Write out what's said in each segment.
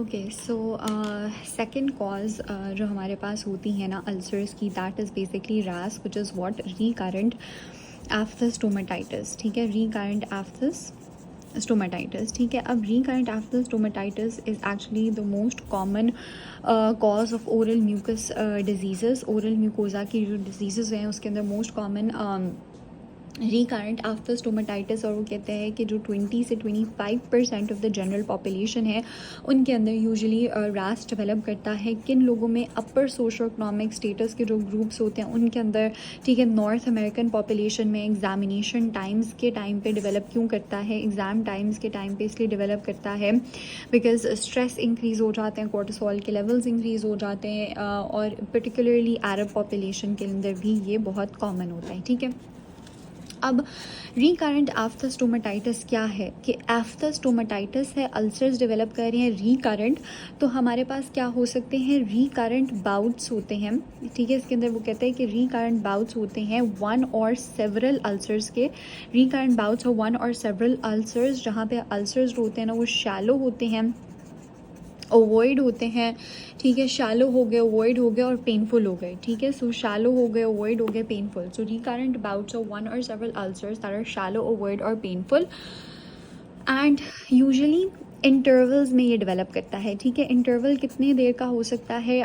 Okay so second cause जो हमारे पास होती है ना अल्सर्स की, that is basically rash which is what recurrent aphthous stomatitis. ठीक है, रिकरेंट आफ्टर स्टोमेटाइटिस. ठीक है, अब recurrent aphthous stomatitis is actually the most common cause of oral mucous disease. Oral mucosa की जो डिजीज़ हैं उसके अंदर most common recurrent aphthous stomatitis. और वो कहते हैं कि जो 20 से 25% ऑफ द जनरल पॉपुलेशन है उनके अंदर यूजुअली रैश डेवलप करता है. किन लोगों में? अपर सोशो इकोनॉमिक स्टेटस के जो ग्रुप्स होते हैं उनके अंदर. ठीक है, नॉर्थ अमेरिकन पॉपुलेशन में एग्जामिनेशन टाइम्स के टाइम पे डेवलप क्यों करता है? एग्ज़ाम टाइम्स के टाइम पे इसलिए डेवलप करता है बिकॉज स्ट्रेस इंक्रीज़ हो जाते हैं, कोर्टिसोल के लेवल्स इंक्रीज़ हो जाते हैं. और पर्टिकुलरली अरब पॉपुलेशन के अंदर भी ये बहुत कॉमन होता है. ठीक है, अब रिकरेंट आफ्टर स्टोमेटाइटिस क्या है कि आफ्टर स्टोमेटाइटिस है, अल्सर्स डेवलप कर रहे हैं रिकरेंट, तो हमारे पास क्या हो सकते हैं? रिकरेंट बाउट्स होते हैं. ठीक है, इसके अंदर वो कहते हैं कि रिकरेंट बाउट्स होते हैं वन और सेवरल अल्सर्स के. रिकरेंट बाउट्स और वन और सेवरल अल्सर्स, जहाँ पे अल्सर्स होते हैं ना वो शैलो होते हैं, ओवॉइड होते हैं. ठीक है, शैलो हो गए, ओवॉइड हो गए और पेनफुल हो गए. ठीक है, सो शैलो हो गए, ओवॉइड हो गए, painful. So recurrent bouts of one और several ulcers that are shallow, ovoid और पेनफुल, एंड यूजुअली इंटरवल्स में ये डेवलप करता है. ठीक है, इंटरवल कितने देर का हो सकता है?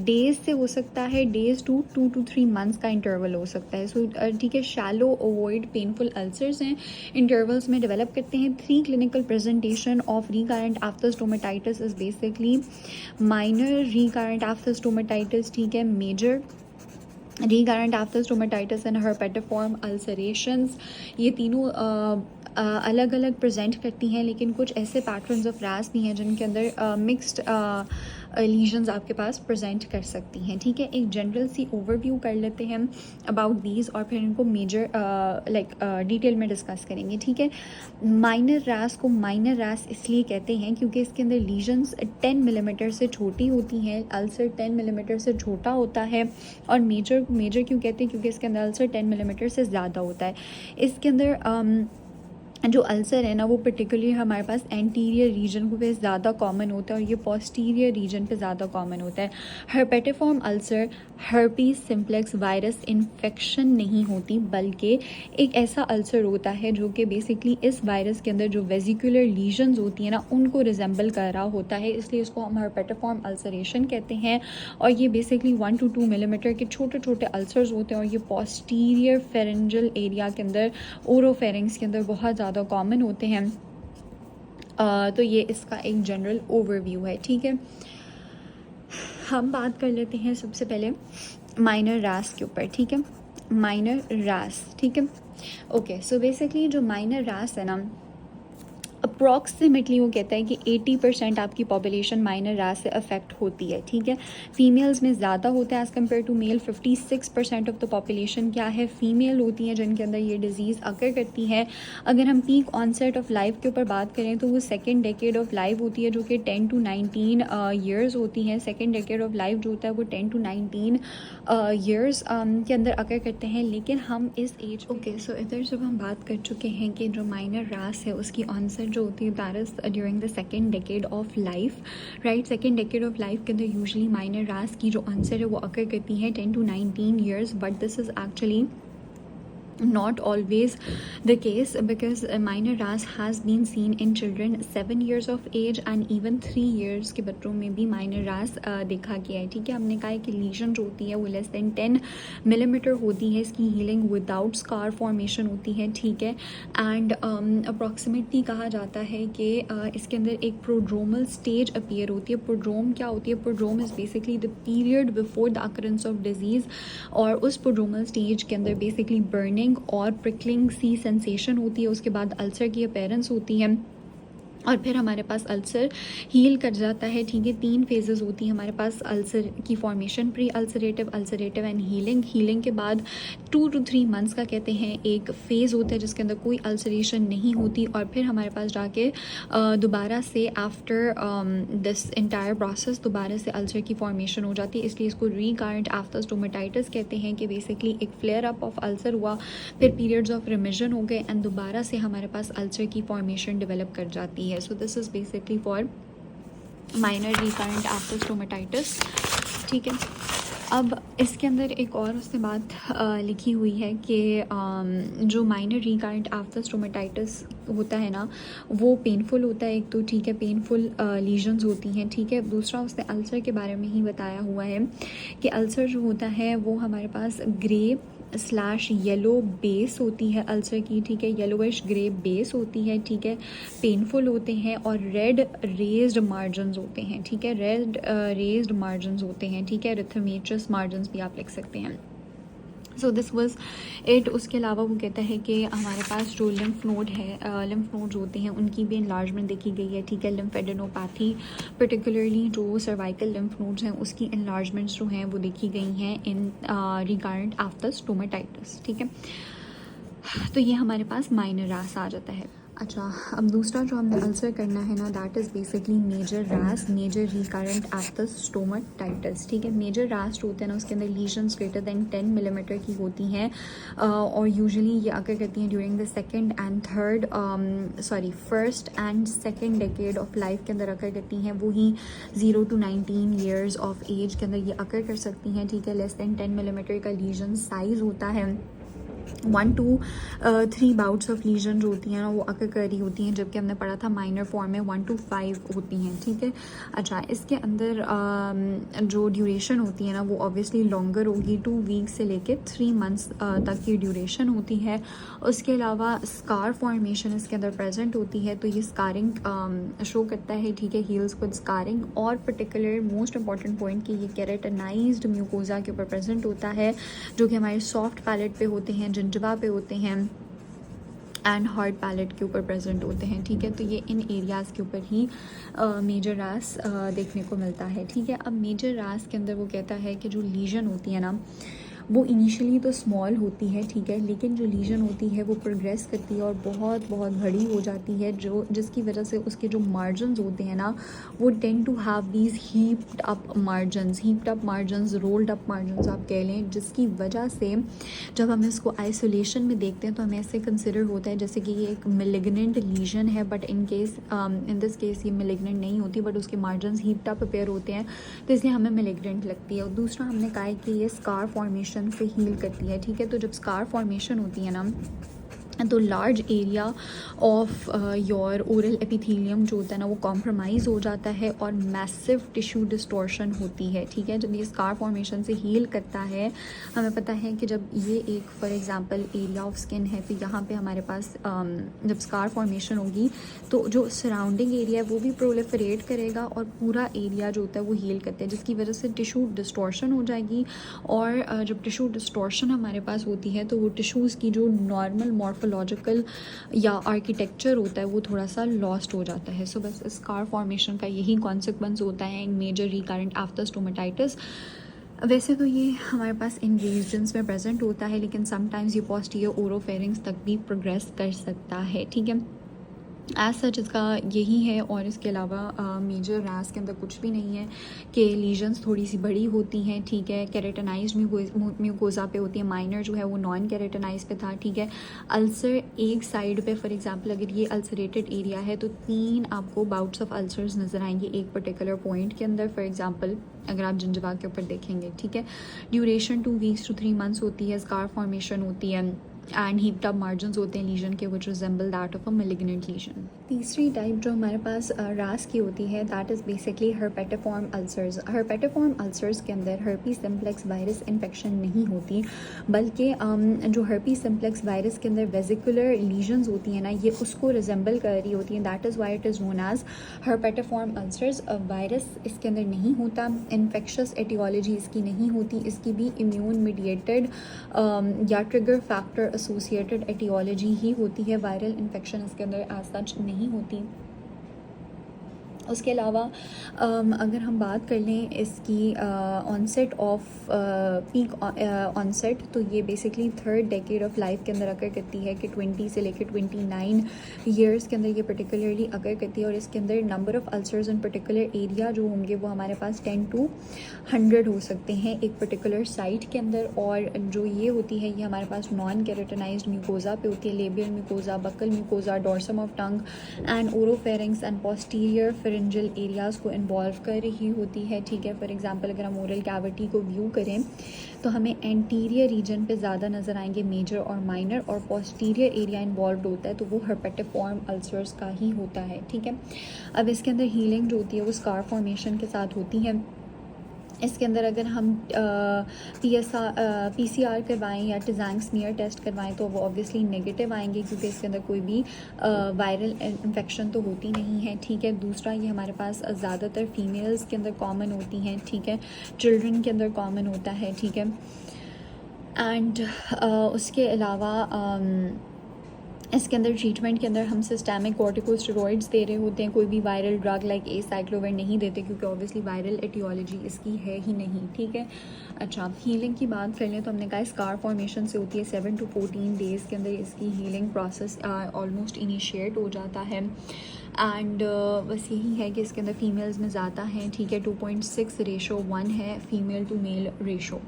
डेज से हो सकता है, डेज टू 2 to 3 मंथ्स का इंटरवल हो सकता है. सो ठीक है, शैलो, ओवॉइड, पेनफुल अल्सर्स हैं, इंटरवल्स में डेवलप करते हैं. 3 clinical presentation of recurrent aphthous stomatitis is basically minor recurrent aphthous stomatitis. ठीक है, major recurrent aphthous stomatitis and herpetiform ulcerations. ये तीनों अलग अलग प्रेजेंट करती हैं, लेकिन कुछ ऐसे पैटर्न्स ऑफ रैश भी हैं जिनके अंदर मिक्स्ड लीजन्स आपके पास प्रेजेंट कर सकती हैं. ठीक है, एक जनरल सी ओवरव्यू कर लेते हैं अबाउट दीज और फिर इनको मेजर डिटेल में डिस्कस करेंगे. ठीक है, माइनर रैश को माइनर रैश इसलिए कहते हैं क्योंकि इसके अंदर लीजन्स 10 मिलीमीटर से छोटी होती हैं, अल्सर 10 मिलीमीटर से छोटा होता है. और मेजर क्यों कहते हैं? क्योंकि इसके अंदर अल्सर 10 मिलीमीटर से ज़्यादा होता है. इसके अंदर जो अल्सर है ना वो पर्टिकुलरली हमारे पास एंटीरियर रीजन पे ज़्यादा कॉमन होता है और ये पोस्टीरियर रीजन पे ज़्यादा कॉमन होता है. Herpetiform ulcer herpes simplex virus infection नहीं होती, बल्कि एक ऐसा अल्सर होता है जो कि बेसिकली इस वायरस के अंदर जो वेजिकुलर लीजन्स होती हैं ना उनको रिजेंबल कर रहा होता है, इसलिए इसको हम हर्पेटिफॉर्म अल्सरेशन कहते हैं. और ये बेसिकली 1 to 2 मिलीमीटर के छोटे छोटे अल्सर्स होते हैं और ये पोस्टीरियर फेरेंजल एरिया के अंदर, ओरोफेरिंग्स के अंदर बहुत ज़्यादा कॉमन होते हैं. तो ये इसका एक जनरल ओवरव्यू है. ठीक है, हम बात कर लेते हैं सबसे पहले माइनर रैश के ऊपर. ठीक है, माइनर रैश. ठीक है, ओके, सो बेसिकली जो माइनर रैश है ना अप्रॉक्सीमेटली वो कहता है कि 80% आपकी पॉपुलेशन माइनर रैश से अफेक्ट होती है. ठीक है, फीमेल्स में ज़्यादा होता है as compare to male. 56% of the population क्या है? फीमेल होती हैं जिनके अंदर ये डिज़ीज़ अकर करती है. अगर हम पीक ऑनसेट ऑफ लाइफ के ऊपर बात करें तो वो सेकेंड डेकेड ऑफ लाइफ होती है जो कि 10 to 19 ईयर्स होती हैं. सेकेंड डेकेड ऑफ लाइफ जो होता है वो 10 to 19 ईयर्स के अंदर अकर करते हैं. लेकिन हम इस एज सो इधर जब हम बात कर चुके हैं कि जो माइनर रैश है उसकी ऑनसेट जो होती है that is during the second decade of life, right. Second decade of life के अंदर यूजुअली माइनर रैश की जो ऑनसेट है वो अकर करती है 10 to 19 years. But this is actually not always the case because minor rash has been seen in children 7 years of age and even 3 years के बच्चों में भी minor rash देखा गया है. ठीक है, हमने कहा है कि लीजन जो होती है वो लेस देन 10 मिलीमीटर होती है, इसकी हीलिंग विदाउट स्कार फॉर्मेशन होती है. ठीक है, एंड अप्रॉक्सीमेटली कहा जाता है कि इसके अंदर एक प्रोड्रोमल स्टेज अपीयर होती है. प्रोड्रोम क्या होती है? Prodrome is basically the period before the occurrence of disease. और उस प्रोड्रोमल स्टेज के अंदर बेसिकली बर्निंग और प्रिकलिंग सी सेंसेशन होती है. उसके बाद अल्सर की अपीयरेंस होती है और फिर हमारे पास अल्सर हील कर जाता है. ठीक है, 3 फेजेस होती हैं हमारे पास अल्सर की formation, pre ulcerative, ulcerative and healing. Healing के बाद 2 to 3 मंथ्स का कहते हैं एक फ़ेज़ होता है जिसके अंदर कोई अल्सरेशन नहीं होती और फिर हमारे पास जाके दोबारा से आफ्टर दिस इंटायर प्रोसेस दोबारा से अल्सर की फॉर्मेशन हो जाती है. इसलिए इसको रिकरेंट आफ्टर स्टोमेटाइटिस कहते हैं कि बेसिकली एक फ्लेयर अप ऑफ अल्सर हुआ, फिर पीरियड्स ऑफ रिमिशन हो गए एंड दोबारा से हमारे पास अल्सर की फॉर्मेशन डेवलप कर जाती है. So this is basically for minor recurrent aphthous stomatitis, ठीक है। अब इसके अंदर एक और उसने बात लिखी हुई है कि जो माइनर रिकरेंट आफ्टर स्टोमेटाइटिस होता है ना, वो पेनफुल होता है एक तो, ठीक है, पेनफुल लीजन्स होती हैं, ठीक है। दूसरा उसने अल्सर के बारे में ही बताया हुआ है कि अल्सर जो होता है वो हमारे पास ग्रे स्लैश येलो बेस होती है अल्सर की, ठीक है, येलोइश ग्रे बेस होती है, ठीक है, पेनफुल होते हैं और रेड रेज्ड मार्जिन्स होते हैं, ठीक है, रेड रेज्ड मार्जिन्स होते हैं, ठीक है, रिथमेटस मार्जिन्स भी आप लिख सकते हैं। So this was it. उसके अलावा वो कहता है कि हमारे पास जो लिम्फ नोड है, लिम्फ नोड्स होते हैं उनकी भी इनलार्जमेंट देखी गई है, ठीक है। लिम्फेडेनोपैथी पर्टिकुलरली जो सर्वाइकल लिम्फ नोड्स हैं उसकी इनलार्जमेंट्स जो हैं वो देखी गई हैं इन रिगार्ड आफ्टर स्टोमेटाइटिस, ठीक है। तो ये हमारे पास माइनर रैश आ जाता है। अच्छा, अब दूसरा जो हमने अल्सर करना है ना, that is basically major rash, major recurrent aphthous stomatitis, ठीक है। मेजर रैश जो होते हैं ना उसके अंदर लीजन्स ग्रेटर देन 10 मिलीमीटर की होती हैं और यूजुअली ये अकर करती हैं during the first and second decade of life के अंदर अकर करती हैं। वो ही 0 to 19 ईयर्स ऑफ एज के अंदर ये अकर कर सकती हैं, ठीक है। लेस देन 10 मिलीमीटर का लीजन साइज़ होता है। 1 to 3 बाउट्स ऑफ लीजन जो होती हैं ना वो अकर कर रही होती हैं, जबकि हमने पढ़ा था माइनर फॉर्म में 1 to 5 होती हैं, ठीक है। अच्छा, इसके अंदर जो ड्यूरेशन होती है ना वो ऑब्वियसली लॉन्गर होगी, 2 वीक्स से लेके 3 मंथ्स तक की ड्यूरेशन होती है। उसके अलावा स्कार फॉर्मेशन इसके अंदर प्रेजेंट होती है, तो ये स्कारिंग शो करता है, ठीक है, हील्स विद स्कारिंग। और पर्टिकुलर मोस्ट इंपॉर्टेंट पॉइंट कि ये केराटिनाइज्ड म्यूकोजा के ऊपर प्रेजेंट होता है, जो कि हमारे सॉफ्ट पैलेट पे होते हैं, जिंजवा पे होते हैं एंड हार्ड पैलेट के ऊपर प्रेजेंट होते हैं, ठीक है। तो ये इन एरियाज़ के ऊपर ही मेजर रैश देखने को मिलता है, ठीक है। अब मेजर रैश के अंदर वो कहता है कि जो लीजन होती है ना वो इनिशियली तो स्मॉल होती है, ठीक है, लेकिन जो लीजन होती है वो प्रोग्रेस करती है और बहुत बहुत बड़ी हो जाती है, जो जिसकी वजह से उसके जो मार्जिन्स होते हैं ना वो tend to have these heaped up margins, rolled up margins आप कह लें, जिसकी वजह से जब हम इसको आइसोलेशन में देखते हैं तो हमें ऐसे कंसिडर होता है जैसे कि ये एक मिलिग्नेंट लीजन है, बट इन दिस केस ये मिलिग्नेंट नहीं होती, बट उसके मार्जिन्स हीप्ड अप अपेयर होते हैं, तो इसलिए हमें मिलिग्नेंट लगती है। और दूसरा हमने कहा है कि ये स्कार फॉर्मेशन से हील करती है, ठीक है। तो जब स्कार फॉर्मेशन होती है ना तो large area of your oral epithelium जो होता है ना वो कॉम्प्रोमाइज़ हो जाता है और मैसिव टिश्यू डिस्टॉर्शन होती है, ठीक है। जब ये स्कार फॉर्मेशन से हील करता है, हमें पता है कि जब ये एक for example area of skin है तो यहाँ पे हमारे पास जब स्कार फॉर्मेशन होगी तो जो सराउंडिंग एरिया है वो भी प्रोलिफरेट करेगा और पूरा एरिया जो होता है वो हील करता है, जिसकी वजह से टिश्यू डिस्टॉर्शन हो जाएगी। और जब टिश्यू डिस्टॉर्शन हमारे पास होती है तो वो टिश्यूज़ की जो नॉर्मल मॉर्फोलॉजिकल या आर्किटेक्चर होता है वो थोड़ा सा लॉस्ट हो जाता है। सो बस स्कार फॉर्मेशन का यही कॉन्सिक्वेंस होता है इन मेजर रिकरेंट आफ्टर स्टोमेटाइटिस। वैसे तो ये हमारे पास इन रीजन्स में प्रेजेंट होता है, लेकिन समटाइम्स ये पोस्टीरियर ओरोफेरिंग्स तक भी प्रोग्रेस कर सकता है, ठीक है। एज सच इसका यही है और इसके अलावा मेजर रैश के अंदर कुछ भी नहीं है कि लीजन्स थोड़ी सी बड़ी होती हैं, ठीक है। केराटिनाइज्ड म्यूकोजा पे होती है, माइनर जो है वो नॉन केराटिनाइज पे था, ठीक है। अल्सर एक साइड पे फॉर एग्जांपल अगर ये अल्सरेटेड एरिया है तो 3 आपको बाउट्स ऑफ अल्सर्स नज़र आएंगे एक पर्टिकुलर पॉइंट के अंदर। फॉर एग्जांपल अगर आप जिंजवा के ऊपर देखेंगे, ठीक है, ड्यूरेशन 2 वीक्स to 3 मंथ्स होती है, स्कार फॉर्मेशन होती है एंड हीप्ड अप मार्जिन्स होते हैं लीजन के which resemble that of a malignant lesion. तीसरी टाइप जो हमारे पास रैश की होती है that is basically herpetiform ulcers. Herpetiform ulcers के अंदर हर्पी सिम्प्लेक्स वायरस इन्फेक्शन नहीं होती, बल्कि जो हर्पी सिम्प्लेक्स वायरस के अंदर वेजिकुलर लीजन्स होती हैं ना ये उसको रिजेंबल कर रही होती हैं, that is why it is known as herpetiform ulcers. Virus इसके अंदर नहीं होता, इन्फेक्शस एटियोलॉजी इसकी नहीं होती, इसकी भी इम्यून मीडिएटेड या ट्रिगर फैक्टर एसोसिएटेड एटियोलॉजी ही होती है, वायरल इन्फेक्शन इसके अंदर एज सच नहीं होती। उसके अलावा अगर हम बात कर लें इसकी ऑनसेट ऑफ पीक ऑनसेट तो ये basically 3rd decade of life के अंदर अकर करती है कि 20 से लेकर 29 ईयर्स के अंदर ये पर्टिकुलरली अकर करती है। और इसके अंदर number of ulcers in particular area जो होंगे वो हमारे पास 10 to 100 हो सकते हैं एक पर्टिकुलर साइट के अंदर। और जो ये होती है ये हमारे पास नॉन केराटिनाइज्ड म्यूकोजा पे होती है, labial mucosa, buccal mucosa, dorsum of tongue and oropharynx and posterior pharyngeal areas को इन्वॉल्व कर रही होती है, ठीक है। फॉर एग्जांपल अगर हम ओरल कैविटी को व्यू करें तो हमें एंटीरियर रीजन पे ज़्यादा नज़र आएंगे मेजर और माइनर, और पोस्टीरियर एरिया इन्वॉल्व होता है तो वो हर्पेटिफॉर्म अल्सर्स का ही होता है, ठीक है। अब इसके अंदर हीलिंग जो होती है वो स्कार फॉर्मेशन के साथ होती है। इसके अंदर अगर हम PCR करवाएं या टिज़ांग स्मीयर टेस्ट करवाएं तो वो ऑब्वियसली नेगेटिव आएंगे, क्योंकि इसके अंदर कोई भी वायरल इन्फेक्शन तो होती नहीं है, ठीक है। दूसरा, ये हमारे पास ज़्यादातर फीमेल्स के अंदर कॉमन होती हैं, ठीक है। चिल्ड्रन के अंदर कॉमन होता है, ठीक है। एंड उसके अलावा इसके अंदर ट्रीटमेंट के अंदर हम सिस्टेमिक कॉर्टिकोस्टेरॉइड्स दे रहे होते हैं, कोई भी वायरल ड्रग लाइक एसाइक्लोविर नहीं देते, क्योंकि ऑब्वियसली वायरल एटियोलॉजी इसकी है ही नहीं, ठीक है। अच्छा, हीलिंग की बात कर लें तो हमने कहा स्कार फॉर्मेशन से होती है 7 to 14 डेज़ के अंदर इसकी हीलिंग प्रोसेस ऑलमोस्ट इनिशिएट हो जाता है। एंड बस यही है कि इसके अंदर फीमेल्स में ज़्यादा हैं, ठीक है। 2.6:1 है फीमेल टू मेल रेशो।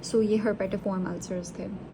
सो ये हर्पेटिफॉर्म अल्सर्स थे।